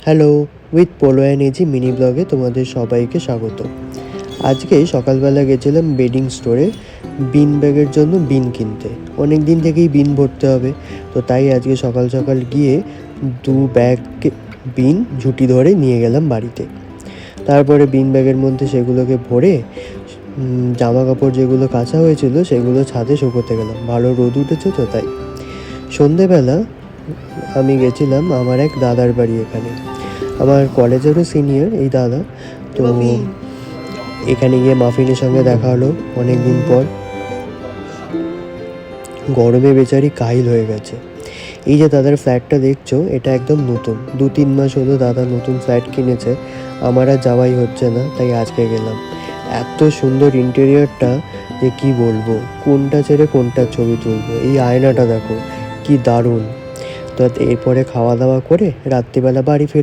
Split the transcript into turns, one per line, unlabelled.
Hello, with polo and AG mini ব্লগে তোমাদের সবাইকে স্বাগত। আজকে সকালবেলা গেছিলাম বেডিং স্টোরে বিন ব্যাগের জন্য বিন কিনতে। অনেক দিন থেকেই বিন ভরতে হবে, তো তাই আজকে সকাল সকাল গিয়ে 2 ব্যাগ বিন ঝুঁটি ধরে নিয়ে গেলাম বাড়িতে। তারপরে বিন ব্যাগের মধ্যে সেগুলোকে ভরে জামা কাপড় যেগুলো কাঁচা হয়েছিল সেগুলো ছাদে শুকোতে গেলাম। ভালো রোদ উঠেছে তো তাই। সন্ধেবেলা আমি গেছিলাম আমার এক দাদার বাড়ি। এখানে আমার কলেজেরও সিনিয়র এই দাদা। তো এখানে গিয়ে মাফিনের সঙ্গে দেখা হলো অনেক দিন পর। গরমে বেচারি কাহিল হয়ে গেছে। এই যে দাদার ফ্ল্যাটটা দেখছো, এটা একদম নতুন, 2-3 মাস হলো দাদা নতুন ফ্ল্যাট কিনেছে। আমার আর যাওয়াই হচ্ছে না, তাই আজকে গেলাম। এত সুন্দর ইন্টেরিয়রটা যে কি বলবো, কোনটা ছেড়ে কোনটার ছবি তুলবো। এই আয়নাটা দেখো কি দারুণ। তো এরপরে খাওয়া দাওয়া করে রাত্রিবেলা বাড়ি ফিরে